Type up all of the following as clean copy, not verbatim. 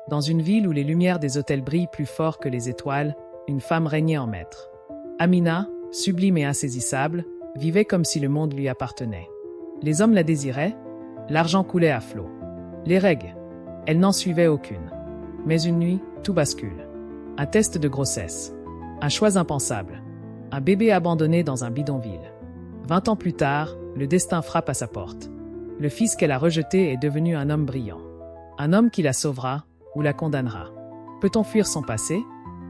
Dans une ville où les lumières des hôtels brillent plus fort que les étoiles, une femme régnait en maître. Amina, sublime et insaisissable, vivait comme si le monde lui appartenait. Les hommes la désiraient, l'argent coulait à flot. Les règles, elle n'en suivait aucune. Mais une nuit, tout bascule. Un test de grossesse. Un choix impensable. Un bébé abandonné dans un bidonville. 20 ans plus tard, le destin frappe à sa porte. Le fils qu'elle a rejeté est devenu un homme brillant. Un homme qui la sauvera ou la condamnera. Peut-on fuir son passé?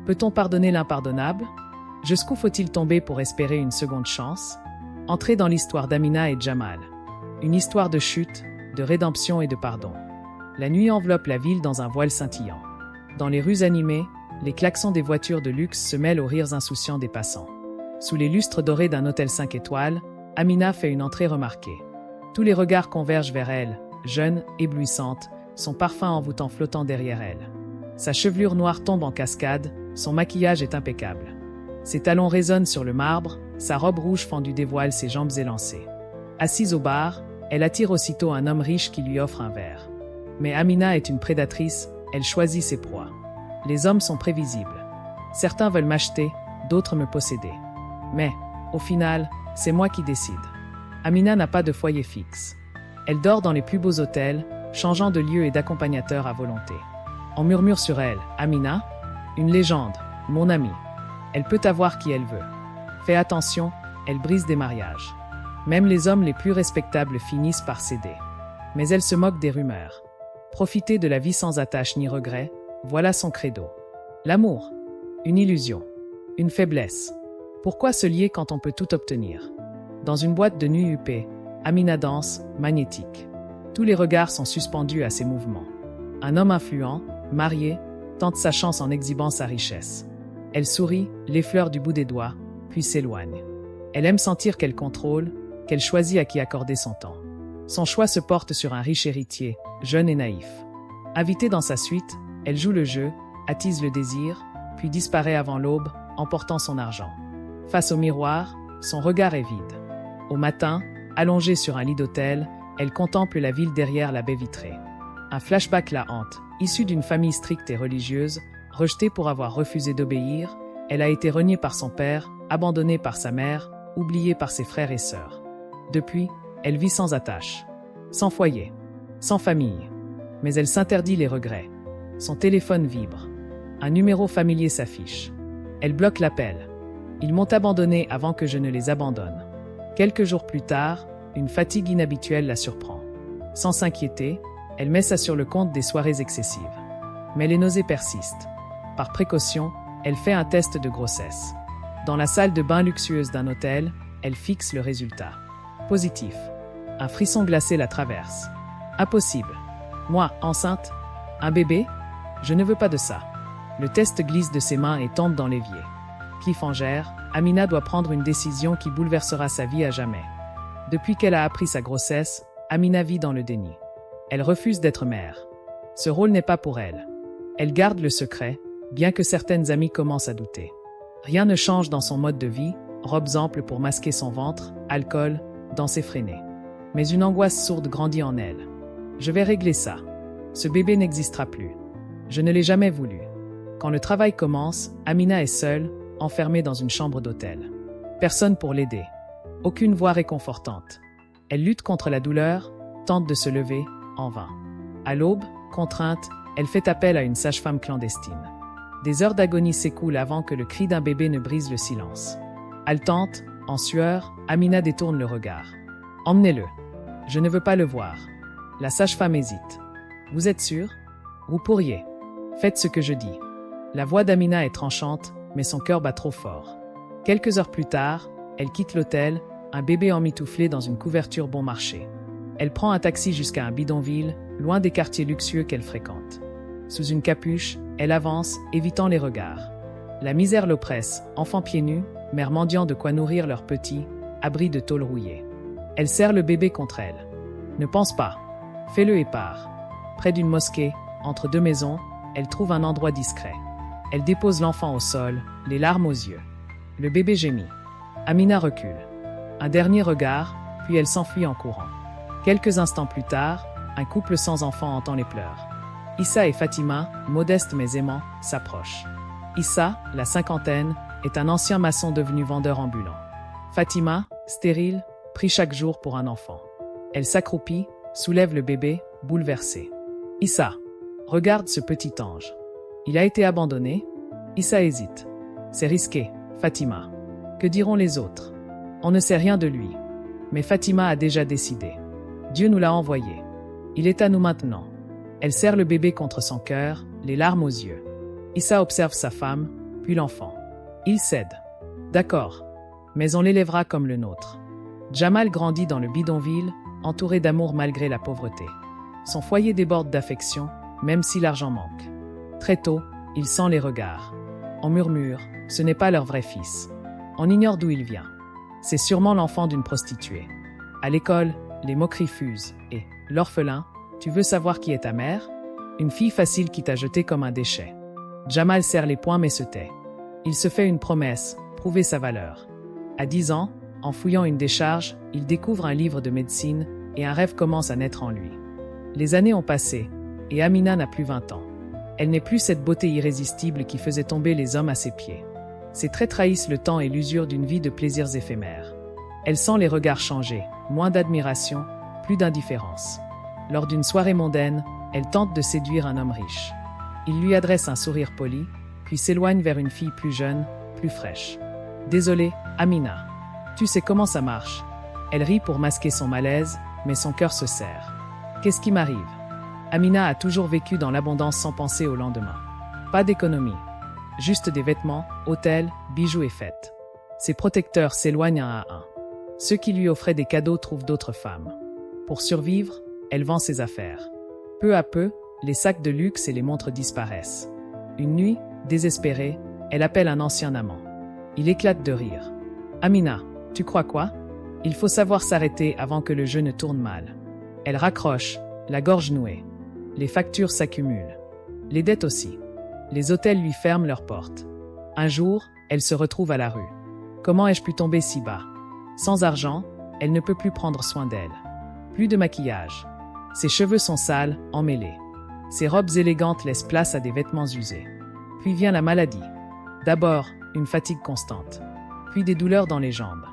Peut-on pardonner l'impardonnable? Jusqu'où faut-il tomber pour espérer une seconde chance? Entrez dans l'histoire d'Amina et Jamal. Une histoire de chute, de rédemption et de pardon. La nuit enveloppe la ville dans un voile scintillant. Dans les rues animées, les klaxons des voitures de luxe se mêlent aux rires insouciants des passants. Sous les lustres dorés d'un hôtel 5 étoiles, Amina fait une entrée remarquée. Tous les regards convergent vers elle, jeune, éblouissante, son parfum envoûtant flottant derrière elle. Sa chevelure noire tombe en cascade, son maquillage est impeccable. Ses talons résonnent sur le marbre, sa robe rouge fendue dévoile ses jambes élancées. Assise au bar, elle attire aussitôt un homme riche qui lui offre un verre. Mais Amina est une prédatrice, elle choisit ses proies. Les hommes sont prévisibles. Certains veulent m'acheter, d'autres me posséder. Mais, au final, c'est moi qui décide. Amina n'a pas de foyer fixe. Elle dort dans les plus beaux hôtels, changeant de lieu et d'accompagnateur à volonté. On murmure sur elle, Amina, une légende, mon amie. Elle peut avoir qui elle veut. Fais attention, elle brise des mariages. Même les hommes les plus respectables finissent par céder. Mais elle se moque des rumeurs. Profiter de la vie sans attache ni regret, voilà son credo. L'amour, une illusion, une faiblesse. Pourquoi se lier quand on peut tout obtenir? Dans une boîte de nuit huppée, Amina danse, magnétique. Tous les regards sont suspendus à ses mouvements. Un homme influent, marié, tente sa chance en exhibant sa richesse. Elle sourit, l'effleure du bout des doigts, puis s'éloigne. Elle aime sentir qu'elle contrôle, qu'elle choisit à qui accorder son temps. Son choix se porte sur un riche héritier, jeune et naïf. Invitée dans sa suite, elle joue le jeu, attise le désir, puis disparaît avant l'aube, emportant son argent. Face au miroir, son regard est vide. Au matin, allongée sur un lit d'hôtel, elle contemple la ville derrière la baie vitrée. Un flashback la hante. Issue d'une famille stricte et religieuse, rejetée pour avoir refusé d'obéir, elle a été reniée par son père, abandonnée par sa mère, oubliée par ses frères et sœurs. Depuis, elle vit sans attache, sans foyer, sans famille. Mais elle s'interdit les regrets. Son téléphone vibre. Un numéro familier s'affiche. Elle bloque l'appel. Ils m'ont abandonnée avant que je ne les abandonne. Quelques jours plus tard, une fatigue inhabituelle la surprend. Sans s'inquiéter, elle met ça sur le compte des soirées excessives. Mais les nausées persistent. Par précaution, elle fait un test de grossesse. Dans la salle de bain luxueuse d'un hôtel, elle fixe le résultat. Positif. Un frisson glacé la traverse. Impossible. Moi, enceinte? Un bébé? Je ne veux pas de ça. Le test glisse de ses mains et tombe dans l'évier. Cliffhanger, Amina doit prendre une décision qui bouleversera sa vie à jamais. Depuis qu'elle a appris sa grossesse, Amina vit dans le déni. Elle refuse d'être mère. Ce rôle n'est pas pour elle. Elle garde le secret, bien que certaines amies commencent à douter. Rien ne change dans son mode de vie, robes amples pour masquer son ventre, alcool, danse effrénée. Mais une angoisse sourde grandit en elle. Je vais régler ça. Ce bébé n'existera plus. Je ne l'ai jamais voulu. Quand le travail commence, Amina est seule, enfermée dans une chambre d'hôtel. Personne pour l'aider. Aucune voix réconfortante. Elle lutte contre la douleur, tente de se lever, en vain. À l'aube, contrainte, elle fait appel à une sage-femme clandestine. Des heures d'agonie s'écoulent avant que le cri d'un bébé ne brise le silence. Haletante, en sueur, Amina détourne le regard. Emmenez-le. Je ne veux pas le voir. La sage-femme hésite. Vous êtes sûr? Vous pourriez. Faites ce que je dis. La voix d'Amina est tranchante, mais son cœur bat trop fort. Quelques heures plus tard, elle quitte l'hôtel, un bébé emmitouflé dans une couverture bon marché. Elle prend un taxi jusqu'à un bidonville, loin des quartiers luxueux qu'elle fréquente. Sous une capuche, elle avance, évitant les regards. La misère l'oppresse, enfants pieds nus, mères mendiant de quoi nourrir leurs petits, abris de tôle rouillée. Elle serre le bébé contre elle. Ne pense pas. Fais-le et pars. Près d'une mosquée, entre deux maisons, elle trouve un endroit discret. Elle dépose l'enfant au sol, les larmes aux yeux. Le bébé gémit. Amina recule. Un dernier regard, puis elle s'enfuit en courant. Quelques instants plus tard, un couple sans enfant entend les pleurs. Issa et Fatima, modestes mais aimants, s'approchent. Issa, la cinquantaine, est un ancien maçon devenu vendeur ambulant. Fatima, stérile, prie chaque jour pour un enfant. Elle s'accroupit, soulève le bébé, bouleversée. Issa, regarde ce petit ange. Il a été abandonné? Issa hésite. C'est risqué, Fatima. Que diront les autres? On ne sait rien de lui. Mais Fatima a déjà décidé. Dieu nous l'a envoyé. Il est à nous maintenant. Elle serre le bébé contre son cœur, les larmes aux yeux. Issa observe sa femme, puis l'enfant. Il cède. D'accord. Mais on l'élèvera comme le nôtre. Jamal grandit dans le bidonville, entouré d'amour malgré la pauvreté. Son foyer déborde d'affection, même si l'argent manque. Très tôt, il sent les regards. On murmure, ce n'est pas leur vrai fils. On ignore d'où il vient. C'est sûrement l'enfant d'une prostituée. À l'école, les moqueries fusent, et, l'orphelin, tu veux savoir qui est ta mère? Une fille facile qui t'a jeté comme un déchet. Jamal serre les poings mais se tait. Il se fait une promesse, prouver sa valeur. À 10 ans, en fouillant une décharge, il découvre un livre de médecine et un rêve commence à naître en lui. Les années ont passé, et Amina n'a plus 20 ans. Elle n'est plus cette beauté irrésistible qui faisait tomber les hommes à ses pieds. Ses traits trahissent le temps et l'usure d'une vie de plaisirs éphémères. Elle sent les regards changer, moins d'admiration, plus d'indifférence. Lors d'une soirée mondaine, elle tente de séduire un homme riche. Il lui adresse un sourire poli, puis s'éloigne vers une fille plus jeune, plus fraîche. Désolée, Amina. Tu sais comment ça marche. Elle rit pour masquer son malaise, mais son cœur se serre. Qu'est-ce qui m'arrive? Amina a toujours vécu dans l'abondance sans penser au lendemain. Pas d'économie. Juste des vêtements, hôtels, bijoux et fêtes. Ses protecteurs s'éloignent un à un. Ceux qui lui offraient des cadeaux trouvent d'autres femmes. Pour survivre, elle vend ses affaires. Peu à peu, les sacs de luxe et les montres disparaissent. Une nuit, désespérée, elle appelle un ancien amant. Il éclate de rire. Amina, tu crois quoi? Il faut savoir s'arrêter avant que le jeu ne tourne mal. Elle raccroche, la gorge nouée. Les factures s'accumulent. Les dettes aussi. Les hôtels lui ferment leurs portes. Un jour, elle se retrouve à la rue. Comment ai-je pu tomber si bas? Sans argent, elle ne peut plus prendre soin d'elle. Plus de maquillage. Ses cheveux sont sales, emmêlés. Ses robes élégantes laissent place à des vêtements usés. Puis vient la maladie. D'abord, une fatigue constante. Puis des douleurs dans les jambes.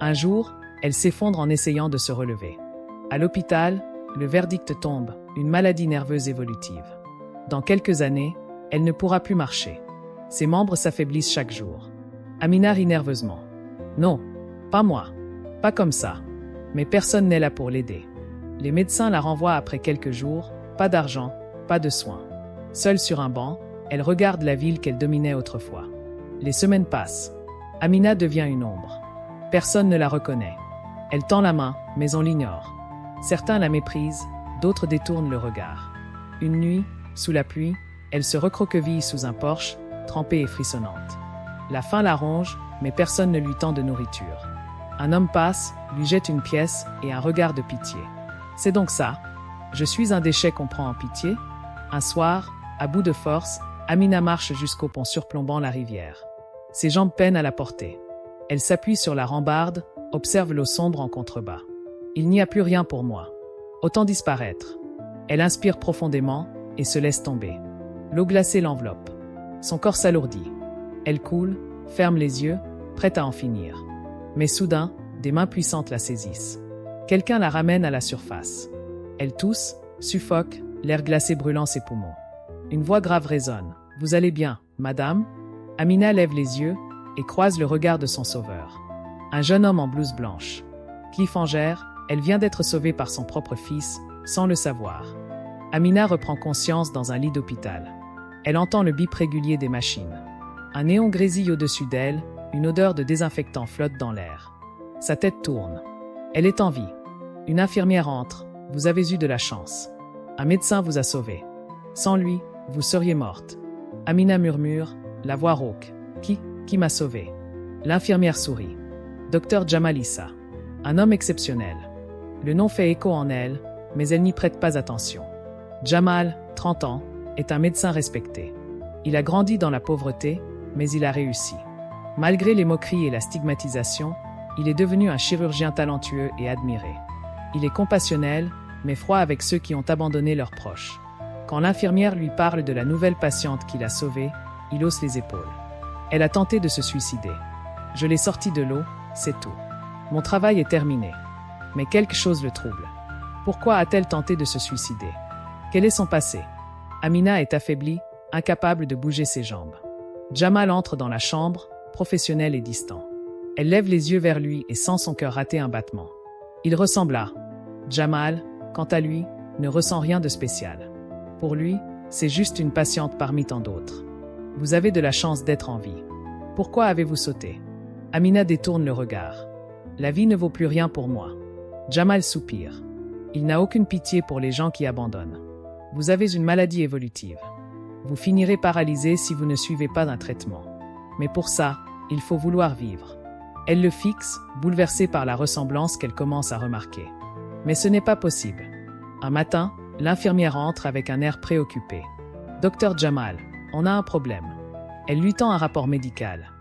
Un jour, elle s'effondre en essayant de se relever. À l'hôpital, le verdict tombe, une maladie nerveuse évolutive. Dans quelques années, elle ne pourra plus marcher. Ses membres s'affaiblissent chaque jour. Amina rit nerveusement. Non, pas moi. Pas comme ça. Mais personne n'est là pour l'aider. Les médecins la renvoient après quelques jours, pas d'argent, pas de soins. Seule sur un banc, elle regarde la ville qu'elle dominait autrefois. Les semaines passent. Amina devient une ombre. Personne ne la reconnaît. Elle tend la main, mais on l'ignore. Certains la méprisent, d'autres détournent le regard. Une nuit, sous la pluie, elle se recroqueville sous un porche, trempée et frissonnante. La faim la ronge, mais personne ne lui tend de nourriture. Un homme passe, lui jette une pièce et un regard de pitié. C'est donc ça. Je suis un déchet qu'on prend en pitié. Un soir, à bout de force, Amina marche jusqu'au pont surplombant la rivière. Ses jambes peinent à la porter. Elle s'appuie sur la rambarde, observe l'eau sombre en contrebas. Il n'y a plus rien pour moi. Autant disparaître. Elle inspire profondément et se laisse tomber. L'eau glacée l'enveloppe. Son corps s'alourdit. Elle coule, ferme les yeux, prête à en finir. Mais soudain, des mains puissantes la saisissent. Quelqu'un la ramène à la surface. Elle tousse, suffoque, l'air glacé brûlant ses poumons. Une voix grave résonne. « Vous allez bien, madame ?» Amina lève les yeux et croise le regard de son sauveur. Un jeune homme en blouse blanche. Cliffhanger, elle vient d'être sauvée par son propre fils, sans le savoir. Amina reprend conscience dans un lit d'hôpital. Elle entend le bip régulier des machines. Un néon grésille au-dessus d'elle, une odeur de désinfectant flotte dans l'air. Sa tête tourne. Elle est en vie. Une infirmière entre. Vous avez eu de la chance. Un médecin vous a sauvé. Sans lui, vous seriez morte. Amina murmure, la voix rauque. Qui m'a sauvée? L'infirmière sourit. Docteur Jamal Issa. Un homme exceptionnel. Le nom fait écho en elle, mais elle n'y prête pas attention. Jamal, 30 ans, est un médecin respecté. Il a grandi dans la pauvreté, mais il a réussi. Malgré les moqueries et la stigmatisation, il est devenu un chirurgien talentueux et admiré. Il est compassionnel, mais froid avec ceux qui ont abandonné leurs proches. Quand l'infirmière lui parle de la nouvelle patiente qu'il a sauvée, il hausse les épaules. Elle a tenté de se suicider. Je l'ai sortie de l'eau, c'est tout. Mon travail est terminé. Mais quelque chose le trouble. Pourquoi a-t-elle tenté de se suicider? Quel est son passé? Amina est affaiblie, incapable de bouger ses jambes. Jamal entre dans la chambre, professionnel et distant. Elle lève les yeux vers lui et sent son cœur rater un battement. Il ressemble à Jamal, quant à lui, ne ressent rien de spécial. Pour lui, c'est juste une patiente parmi tant d'autres. Vous avez de la chance d'être en vie. Pourquoi avez-vous sauté? Amina détourne le regard. La vie ne vaut plus rien pour moi. Jamal soupire. Il n'a aucune pitié pour les gens qui abandonnent. Vous avez une maladie évolutive. Vous finirez paralysé si vous ne suivez pas un traitement. Mais pour ça, il faut vouloir vivre. Elle le fixe, bouleversée par la ressemblance qu'elle commence à remarquer. Mais ce n'est pas possible. Un matin, l'infirmière entre avec un air préoccupé. « Docteur Jamal, on a un problème. » Elle lui tend un rapport médical.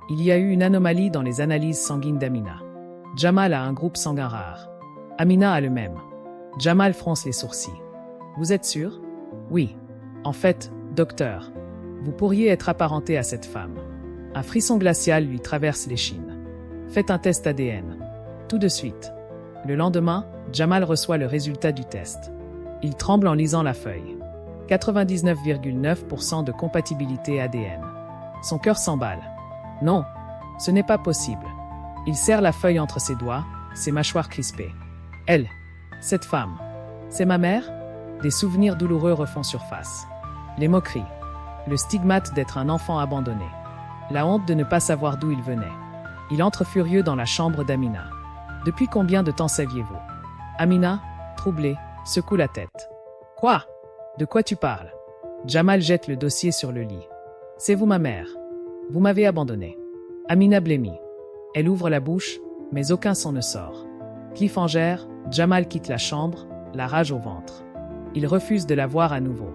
Il y a eu une anomalie dans les analyses sanguines d'Amina. Jamal a un groupe sanguin rare. Amina a le même. Jamal fronce les sourcils. « Vous êtes sûr? » « Oui. En fait, docteur, vous pourriez être apparenté à cette femme. » Un frisson glacial lui traverse l'échine. « Faites un test ADN. » Tout de suite. Le lendemain, Jamal reçoit le résultat du test. Il tremble en lisant la feuille. 99,9% de compatibilité ADN. Son cœur s'emballe. Non, ce n'est pas possible. Il serre la feuille entre ses doigts, ses mâchoires crispées. Elle, cette femme, c'est ma mère? Des souvenirs douloureux refont surface. Les moqueries. Le stigmate d'être un enfant abandonné. La honte de ne pas savoir d'où il venait. Il entre furieux dans la chambre d'Amina. Depuis combien de temps saviez-vous? Amina, troublée, secoue la tête. Quoi? De quoi tu parles? Jamal jette le dossier sur le lit. C'est vous ma mère. Vous m'avez abandonné. Amina blêmit. Elle ouvre la bouche, mais aucun son ne sort. Cliffhanger, Jamal quitte la chambre, la rage au ventre. Il refuse de la voir à nouveau.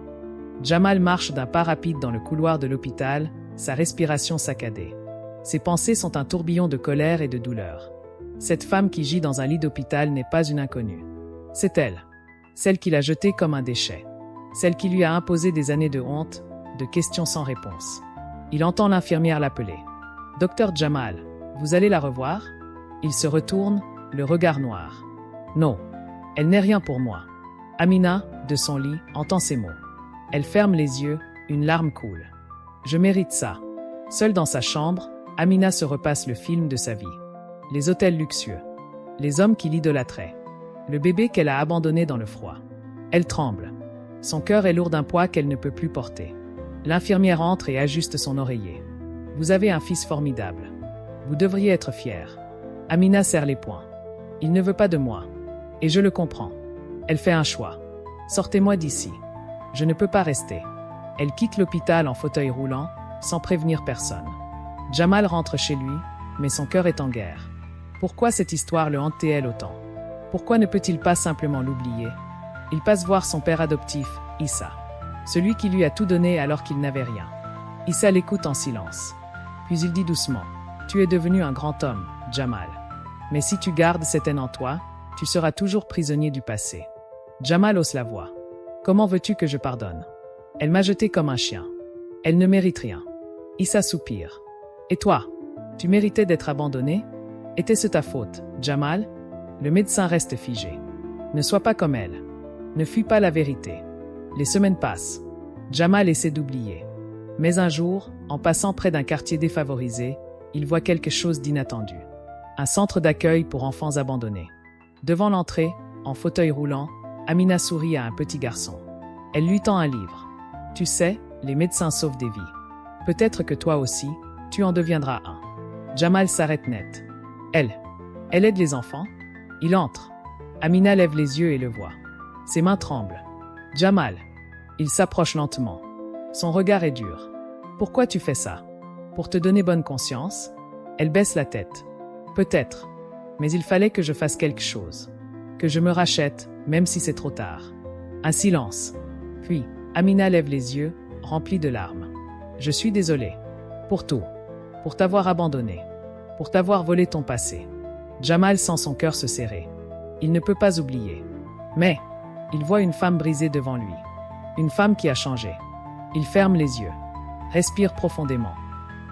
Jamal marche d'un pas rapide dans le couloir de l'hôpital, sa respiration saccadée. Ses pensées sont un tourbillon de colère et de douleur. Cette femme qui gît dans un lit d'hôpital n'est pas une inconnue. C'est elle. Celle qu'il a jetée comme un déchet. Celle qui lui a imposé des années de honte, de questions sans réponse. Il entend l'infirmière l'appeler. « Docteur Jamal, vous allez la revoir ?» Il se retourne, le regard noir. « Non, elle n'est rien pour moi. » Amina, de son lit, entend ces mots. Elle ferme les yeux, une larme coule. « Je mérite ça. » Seule dans sa chambre, Amina se repasse le film de sa vie. Les hôtels luxueux. Les hommes qui l'idolâtraient. Le bébé qu'elle a abandonné dans le froid. Elle tremble. Son cœur est lourd d'un poids qu'elle ne peut plus porter. L'infirmière entre et ajuste son oreiller. « Vous avez un fils formidable. Vous devriez être fier. » Amina serre les poings. « Il ne veut pas de moi. Et je le comprends. » Elle fait un choix. « Sortez-moi d'ici. Je ne peux pas rester. » Elle quitte l'hôpital en fauteuil roulant, sans prévenir personne. Jamal rentre chez lui, mais son cœur est en guerre. Pourquoi cette histoire le hante-t-elle autant? Pourquoi ne peut-il pas simplement l'oublier? Il passe voir son père adoptif, Issa. Celui qui lui a tout donné alors qu'il n'avait rien. Issa l'écoute en silence. Puis il dit doucement, « Tu es devenu un grand homme, Jamal. Mais si tu gardes cette haine en toi, tu seras toujours prisonnier du passé. » Jamal hausse la voix. « Comment veux-tu que je pardonne? Elle m'a jeté comme un chien. Elle ne mérite rien. » Issa soupire. « Et toi? Tu méritais d'être abandonné? Était-ce ta faute, Jamal? » Le médecin reste figé. « Ne sois pas comme elle. Ne fuis pas la vérité. » Les semaines passent. Jamal essaie d'oublier. Mais un jour, en passant près d'un quartier défavorisé, il voit quelque chose d'inattendu. Un centre d'accueil pour enfants abandonnés. Devant l'entrée, en fauteuil roulant, Amina sourit à un petit garçon. Elle lui tend un livre. « Tu sais, les médecins sauvent des vies. Peut-être que toi aussi, tu en deviendras un. » Jamal s'arrête net. Elle aide les enfants? Il entre. Amina lève les yeux et le voit. Ses mains tremblent. Jamal. Il s'approche lentement. Son regard est dur. Pourquoi tu fais ça? Pour te donner bonne conscience? Elle baisse la tête. Peut-être. Mais il fallait que je fasse quelque chose. Que je me rachète, même si c'est trop tard. Un silence. Puis, Amina lève les yeux, remplis de larmes. Je suis désolée. Pour tout. Pour t'avoir abandonné. Pour t'avoir volé ton passé. Jamal sent son cœur se serrer. Il ne peut pas oublier. Mais, il voit une femme brisée devant lui. Une femme qui a changé. Il ferme les yeux, respire profondément.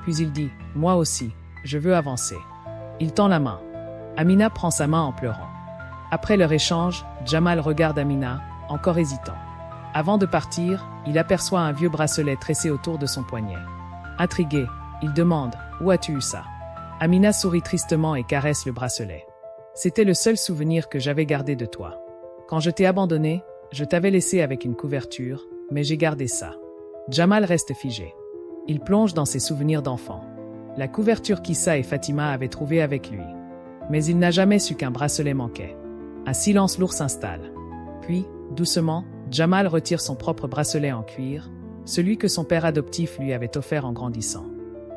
Puis il dit « Moi aussi, je veux avancer ». Il tend la main. Amina prend sa main en pleurant. Après leur échange, Jamal regarde Amina, encore hésitant. Avant de partir, il aperçoit un vieux bracelet tressé autour de son poignet. Intrigué, il demande « Où as-tu eu ça ?» Amina sourit tristement et caresse le bracelet. « C'était le seul souvenir que j'avais gardé de toi. Quand je t'ai abandonné, je t'avais laissé avec une couverture, mais j'ai gardé ça. » Jamal reste figé. Il plonge dans ses souvenirs d'enfant. La couverture qu'Issa et Fatima avaient trouvée avec lui. Mais il n'a jamais su qu'un bracelet manquait. Un silence lourd s'installe. Puis, doucement, Jamal retire son propre bracelet en cuir, celui que son père adoptif lui avait offert en grandissant.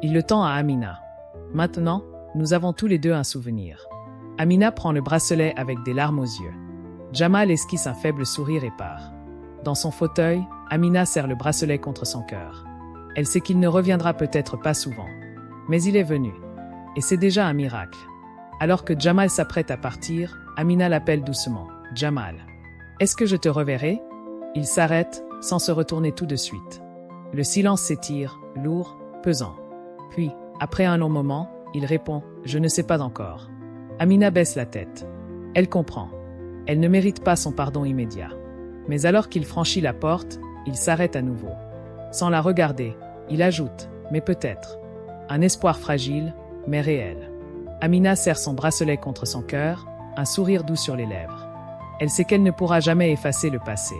Il le tend à Amina. Maintenant, nous avons tous les deux un souvenir. Amina prend le bracelet avec des larmes aux yeux. Jamal esquisse un faible sourire et part. Dans son fauteuil, Amina serre le bracelet contre son cœur. Elle sait qu'il ne reviendra peut-être pas souvent. Mais il est venu. Et c'est déjà un miracle. Alors que Jamal s'apprête à partir, Amina l'appelle doucement. « Jamal, est-ce que je te reverrai ?» Il s'arrête, sans se retourner tout de suite. Le silence s'étire, lourd, pesant. Puis, après un long moment, il répond « Je ne sais pas encore ». Amina baisse la tête. Elle comprend. Elle ne mérite pas son pardon immédiat. Mais alors qu'il franchit la porte, il s'arrête à nouveau. Sans la regarder, il ajoute « Mais peut-être ». Un espoir fragile, mais réel. Amina serre son bracelet contre son cœur, un sourire doux sur les lèvres. Elle sait qu'elle ne pourra jamais effacer le passé.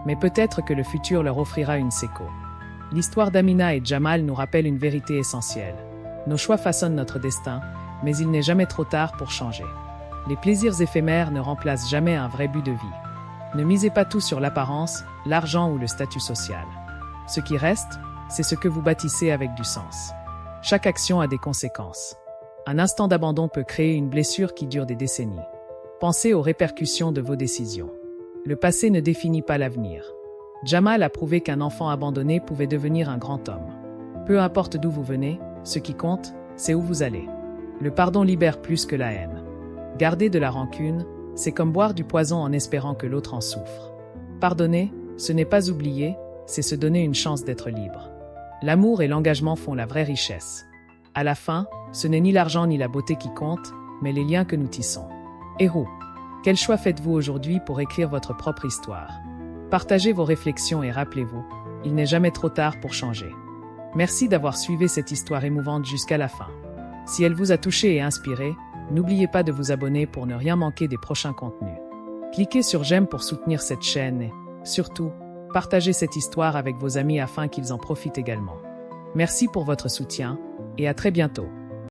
Mais peut-être que le futur leur offrira une séco. L'histoire d'Amina et Jamal nous rappelle une vérité essentielle. Nos choix façonnent notre destin, mais il n'est jamais trop tard pour changer. Les plaisirs éphémères ne remplacent jamais un vrai but de vie. Ne misez pas tout sur l'apparence, l'argent ou le statut social. Ce qui reste, c'est ce que vous bâtissez avec du sens. Chaque action a des conséquences. Un instant d'abandon peut créer une blessure qui dure des décennies. Pensez aux répercussions de vos décisions. Le passé ne définit pas l'avenir. Jamal a prouvé qu'un enfant abandonné pouvait devenir un grand homme. Peu importe d'où vous venez, ce qui compte, c'est où vous allez. Le pardon libère plus que la haine. Garder de la rancune, c'est comme boire du poison en espérant que l'autre en souffre. Pardonner, ce n'est pas oublier, c'est se donner une chance d'être libre. L'amour et l'engagement font la vraie richesse. À la fin, ce n'est ni l'argent ni la beauté qui comptent, mais les liens que nous tissons. Héros, quel choix faites-vous aujourd'hui pour écrire votre propre histoire? Partagez vos réflexions et rappelez-vous, il n'est jamais trop tard pour changer. Merci d'avoir suivi cette histoire émouvante jusqu'à la fin. Si elle vous a touché et inspiré, n'oubliez pas de vous abonner pour ne rien manquer des prochains contenus. Cliquez sur j'aime pour soutenir cette chaîne et, surtout, partagez cette histoire avec vos amis afin qu'ils en profitent également. Merci pour votre soutien et à très bientôt.